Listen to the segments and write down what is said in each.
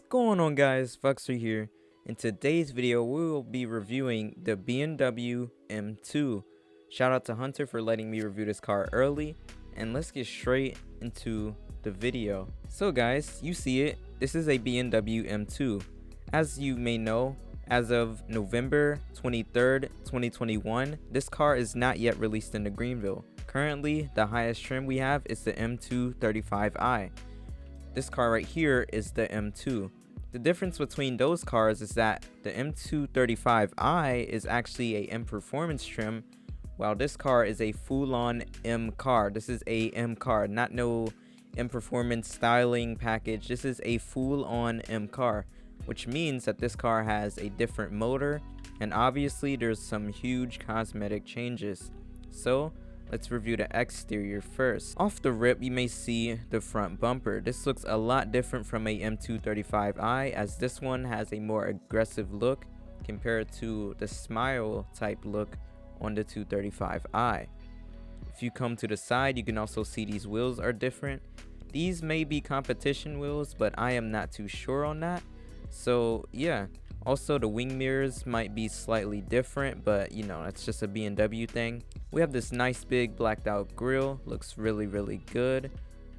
Going on, guys? Vuxury here. In today's video we will be reviewing the BMW M2. Shout out to Hunter for letting me review this car early, and let's get straight into the video. So guys, you see it, this is a BMW M2. As you may know, as of November 23rd 2021, this car is not yet released into Greenville. Currently the highest trim we have is the M235i. This car right here is the M2. The difference between those cars is that the M235i is actually a M performance trim, while this car is a full-on M car. This is a M car, not no M performance styling package. This is a full-on M car, which means that this car has a different motor, and obviously there's some huge cosmetic changes. So let's review the exterior first. Off the rip, you may see the front bumper. This looks a lot different from a M235i, as this one has a more aggressive look compared to the smile type look on the 235i. If you come to the side, you can also see these wheels are different. These may be competition wheels, but I am not too sure on that. So yeah. Also, the wing mirrors might be slightly different, but you know, that's just a BMW thing. We have this nice big blacked out grille, looks really good.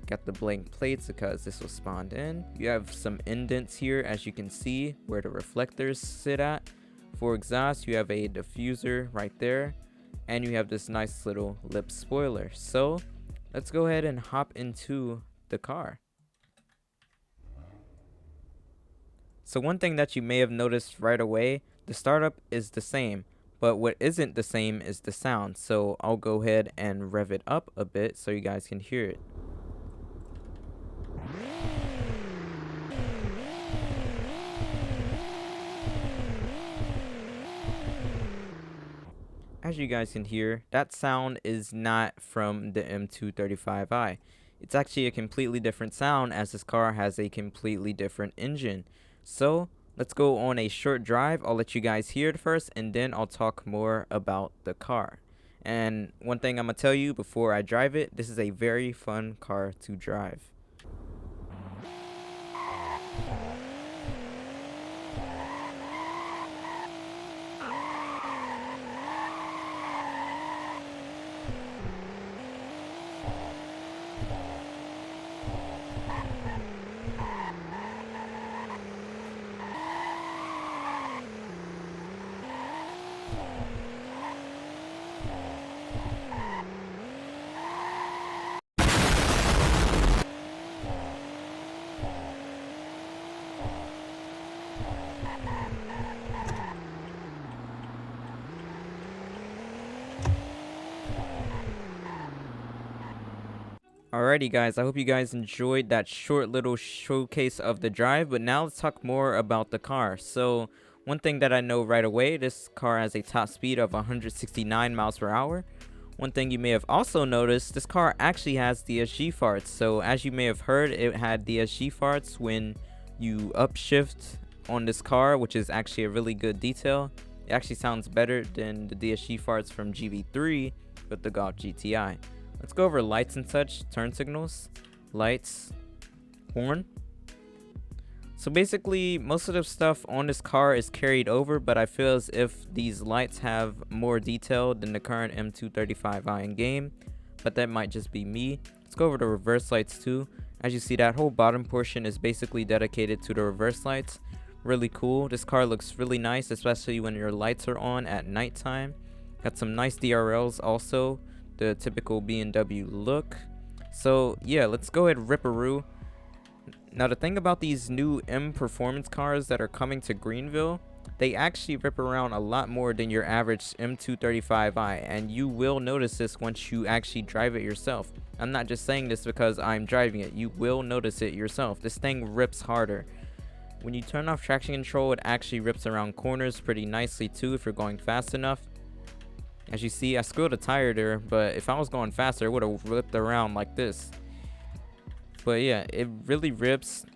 Got the blank plates because this was spawned in. You have some indents here, as you can see, where the reflectors sit at. For exhaust, you have a diffuser right there, and you have this nice little lip spoiler. So let's go ahead and hop into the car. So one thing that you may have noticed right away, the startup is the same, but what isn't the same is the sound. So I'll go ahead and rev it up a bit so you guys can hear it. As you guys can hear, that sound is not from the M235i. It's actually a completely different sound, as this car has a completely different engine. So let's go on a short drive. I'll let you guys hear it first, and then I'll talk more about the car. And one thing I'm gonna tell you before I drive it, this is a very fun car to drive. Alrighty guys, I hope you guys enjoyed that short little showcase of the drive, but now let's talk more about the car. So one thing that I know right away, this car has a top speed of 169 miles per hour. One thing you may have also noticed, this car actually has DSG farts. So as you may have heard, it had DSG farts when you upshift on this car, which is actually a really good detail. It actually sounds better than the DSG farts from GB3 with the Golf GTI. Let's go over lights and such, turn signals, lights, horn. So basically, most of the stuff on this car is carried over, but I feel as if these lights have more detail than the current M235i in game, but that might just be me. Let's go over the reverse lights too. As you see, that whole bottom portion is basically dedicated to the reverse lights. Really cool. This car looks really nice, especially when your lights are on at nighttime. Got some nice DRLs also. The typical BMW look. So yeah, let's go ahead and rip-a-roo. Now the thing about these new M performance cars that are coming to Greenville, they actually rip around a lot more than your average M235i, and you will notice this once you actually drive it yourself. I'm not just saying this because I'm driving it, you will notice it yourself. This thing rips harder. When you turn off traction control, it actually rips around corners pretty nicely too if you're going fast enough. As you see, I screwed a tire there, but if I was going faster, it would have ripped around like this. But yeah, it really rips.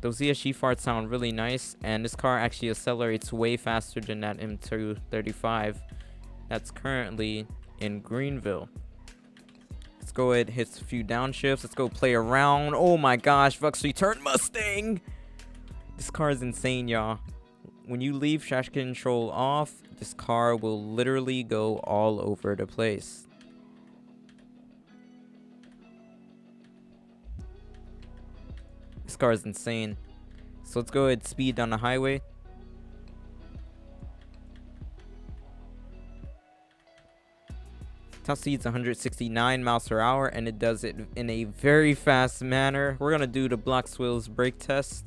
Those ESG farts sound really nice, and this car actually accelerates way faster than that M235 that's currently in Greenville. Let's go ahead and hit a few downshifts. Let's go play around. Oh my gosh, Vuxury turn Mustang! This car is insane, y'all. When you leave traction control off, this car will literally go all over the place. This car is insane. So let's go ahead and speed down the highway. Top speed's 169 miles per hour, and it does it in a very fast manner. We're gonna do the Vuxury's brake test.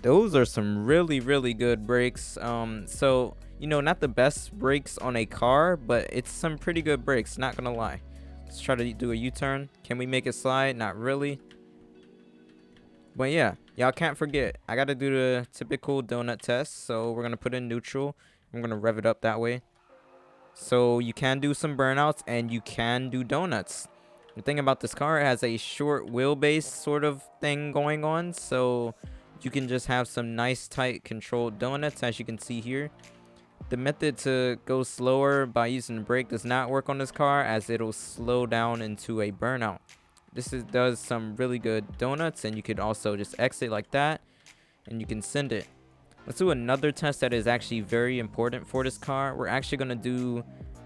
Those are some really good brakes. So you know, not the best brakes on a car, but it's some pretty good brakes, not gonna lie. Let's try to do a U-turn. Can we make it slide? Not really. But yeah, y'all can't forget, I gotta do the typical donut test. So we're gonna put in neutral. I'm gonna rev it up that way. So you can do some burnouts and you can do donuts. The thing about this car, it has a short wheelbase sort of thing going on, so you can just have some nice tight controlled donuts, as you can see here. The method to go slower by using the brake does not work on this car, as it'll slow down into a burnout. Does some really good donuts, and you could also just exit like that and you can send it. Let's do another test that is actually very important for this car. We're actually going to do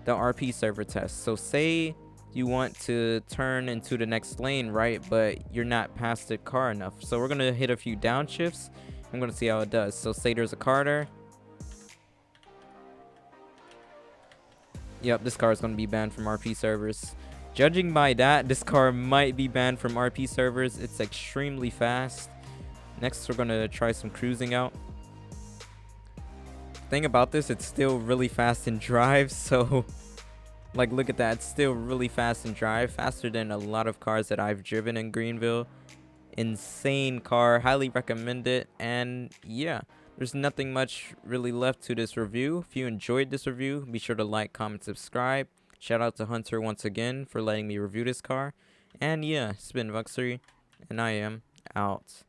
the RP server test. So say you want to turn into the next lane, right? But you're not past the car enough. So we're going to hit a few downshifts. I'm going to see how it does. So say there's a car there. Yep, this car is going to be banned from RP servers. Judging by that, this car might be banned from RP servers. It's extremely fast. Next, we're going to try some cruising out. Thing about this, it's still really fast in drive, so like look at that, it's still really fast in drive, faster than a lot of cars that I've driven in Greenville. Insane car, highly recommend it. And yeah, there's nothing much really left to this review. If you enjoyed this review, be sure to like, comment, subscribe. Shout out to Hunter once again for letting me review this car. And yeah, it's been Vuxury, and I am out.